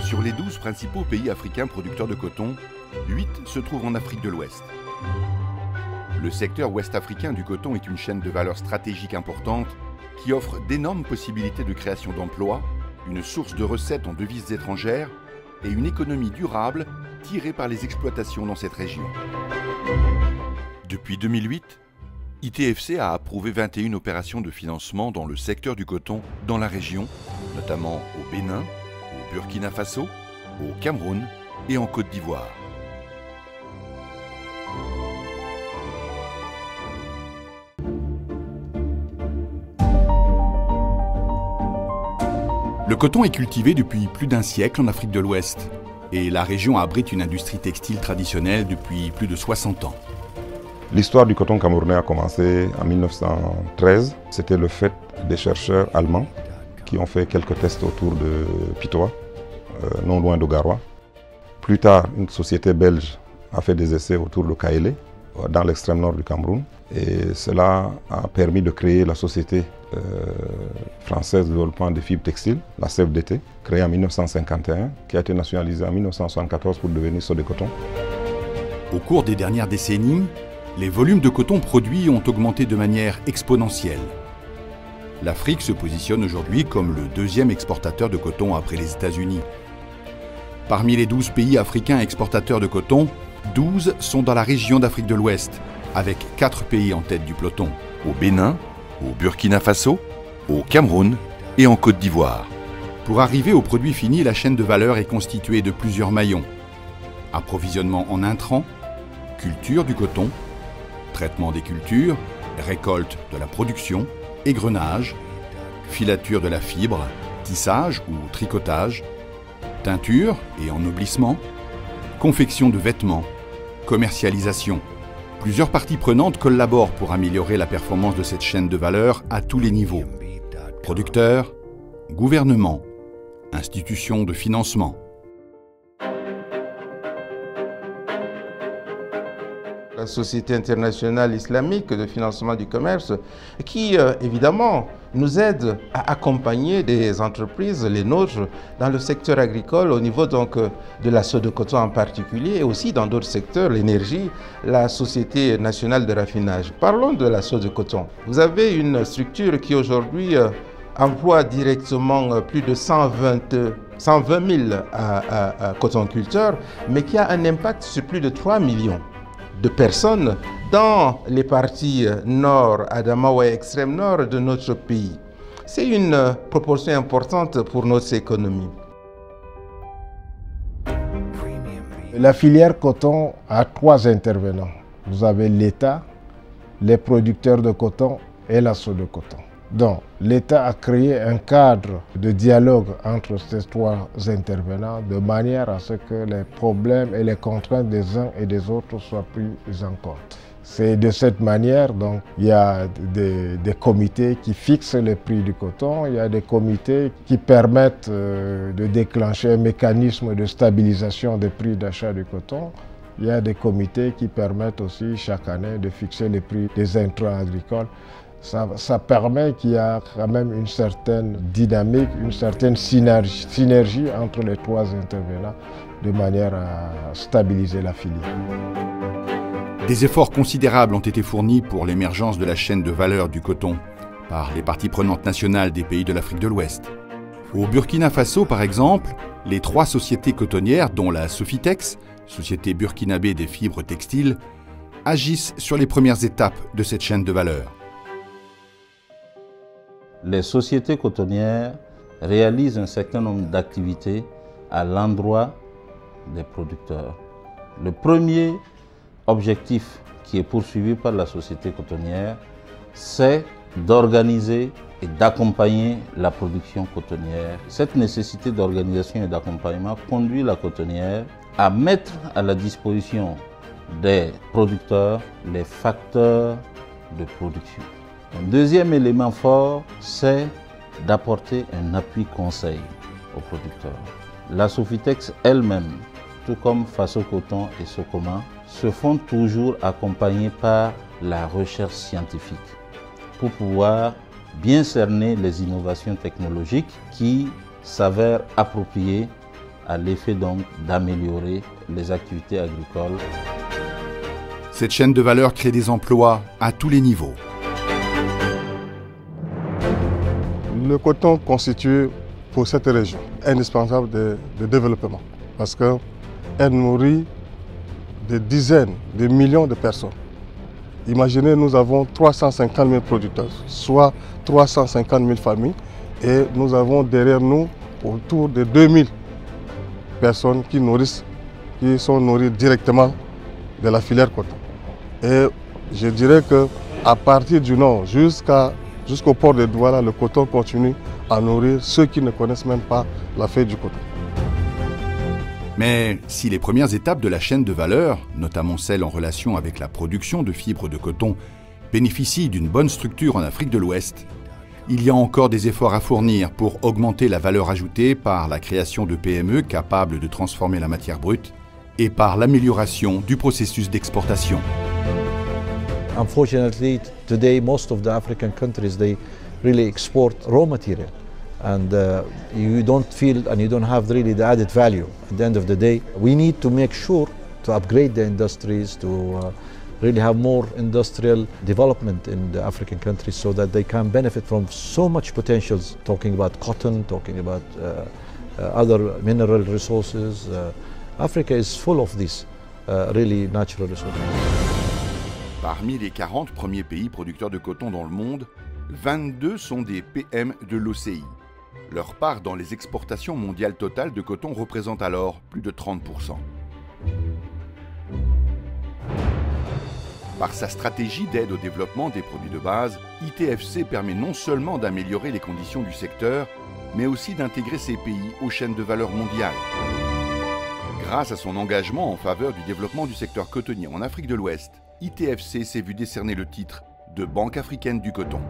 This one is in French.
Sur les 12 principaux pays africains producteurs de coton, 8 se trouvent en Afrique de l'Ouest. Le secteur ouest-africain du coton est une chaîne de valeur stratégique importante qui offre d'énormes possibilités de création d'emplois, une source de recettes en devises étrangères et une économie durable tirée par les exploitations dans cette région. Depuis 2008, ITFC a approuvé 21 opérations de financement dans le secteur du coton dans la région, notamment au Bénin, au Burkina Faso, au Cameroun et en Côte d'Ivoire. Le coton est cultivé depuis plus d'un siècle en Afrique de l'Ouest et la région abrite une industrie textile traditionnelle depuis plus de 60 ans. L'histoire du coton camerounais a commencé en 1913. C'était le fait des chercheurs allemands qui ont fait quelques tests autour de Pitoa, non loin de Garoua. Plus tard, une société belge a fait des essais autour de Kaélé, dans l'extrême nord du Cameroun. Et cela a permis de créer la société française de développement des fibres textiles, la CFDT, créée en 1951, qui a été nationalisée en 1974 pour devenir Sodecoton. Au cours des dernières décennies, les volumes de coton produits ont augmenté de manière exponentielle. L'Afrique se positionne aujourd'hui comme le deuxième exportateur de coton après les États-Unis. Parmi les 12 pays africains exportateurs de coton, 12 sont dans la région d'Afrique de l'Ouest, avec 4 pays en tête du peloton, au Bénin, au Burkina Faso, au Cameroun et en Côte d'Ivoire. Pour arriver au produit fini, la chaîne de valeur est constituée de plusieurs maillons. Approvisionnement en intrants, culture du coton, traitement des cultures, récolte de la production, égrenage, filature de la fibre, tissage ou tricotage, teinture et ennoblissement, confection de vêtements, commercialisation. Plusieurs parties prenantes collaborent pour améliorer la performance de cette chaîne de valeur à tous les niveaux. Producteurs, gouvernement, institutions de financement. La Société internationale islamique de financement du commerce qui, évidemment, nous aide à accompagner des entreprises, les nôtres, dans le secteur agricole, au niveau donc de la Sodecoton en particulier, et aussi dans d'autres secteurs, l'énergie, la Société nationale de raffinage. Parlons de la Sodecoton. Vous avez une structure qui aujourd'hui emploie directement plus de 120 000 cotonculteurs, mais qui a un impact sur plus de 3 millions de personnes dans les parties nord, Adamawa et extrême nord de notre pays. C'est une proportion importante pour notre économie. La filière coton a 3 intervenants. Vous avez l'État, les producteurs de coton et la Sodecoton. Donc, l'État a créé un cadre de dialogue entre ces 3 intervenants de manière à ce que les problèmes et les contraintes des uns et des autres soient pris en compte. C'est de cette manière, donc, il y a des comités qui fixent les prix du coton, il y a des comités qui permettent de déclencher un mécanisme de stabilisation des prix d'achat du coton. Il y a des comités qui permettent aussi chaque année de fixer les prix des intrants agricoles. Ça permet qu'il y a quand même une certaine dynamique, une certaine synergie entre les 3 intervenants de manière à stabiliser la filière. Des efforts considérables ont été fournis pour l'émergence de la chaîne de valeur du coton par les parties prenantes nationales des pays de l'Afrique de l'Ouest. Au Burkina Faso, par exemple, les 3 sociétés cotonnières, dont la Sofitex, Société burkinabé des fibres textiles, agissent sur les premières étapes de cette chaîne de valeur. Les sociétés cotonnières réalisent un certain nombre d'activités à l'endroit des producteurs. Le premier objectif qui est poursuivi par la société cotonnière, c'est d'organiser et d'accompagner la production cotonnière. Cette nécessité d'organisation et d'accompagnement conduit la cotonnière à mettre à la disposition des producteurs les facteurs de production. Un deuxième élément fort, c'est d'apporter un appui conseil aux producteurs. La Sofitex elle-même, tout comme Faso Coton et Socoma, se font toujours accompagner par la recherche scientifique pour pouvoir bien cerner les innovations technologiques qui s'avèrent appropriées à l'effet donc d'améliorer les activités agricoles. Cette chaîne de valeur crée des emplois à tous les niveaux. Le coton constitue pour cette région indispensable de développement parce qu'elle nourrit des dizaines, des millions de personnes. Imaginez, nous avons 350 000 producteurs, soit 350 000 familles, et nous avons derrière nous autour de 2000 personnes qui sont nourries directement de la filière coton. Et je dirais qu'à partir du nord jusqu'au port de Douala, le coton continue à nourrir ceux qui ne connaissent même pas la feuille du coton. Mais si les premières étapes de la chaîne de valeur, notamment celles en relation avec la production de fibres de coton, bénéficient d'une bonne structure en Afrique de l'Ouest, il y a encore des efforts à fournir pour augmenter la valeur ajoutée par la création de PME capables de transformer la matière brute et par l'amélioration du processus d'exportation. Unfortunately, today most of the African countries, they really export raw material. And you don't feel and you don't have really the added value. At the end of the day, we need to make sure to upgrade the industries, to really have more industrial development in the African countries so that they can benefit from so much potentials, talking about cotton, talking about other mineral resources. Africa is full of these really natural resources. Parmi les 40 premiers pays producteurs de coton dans le monde, 22 sont des PM de l'OCI. Leur part dans les exportations mondiales totales de coton représente alors plus de 30%. Par sa stratégie d'aide au développement des produits de base, ITFC permet non seulement d'améliorer les conditions du secteur, mais aussi d'intégrer ces pays aux chaînes de valeur mondiales. Grâce à son engagement en faveur du développement du secteur cotonnier en Afrique de l'Ouest, ITFC s'est vu décerner le titre de Banque africaine du coton.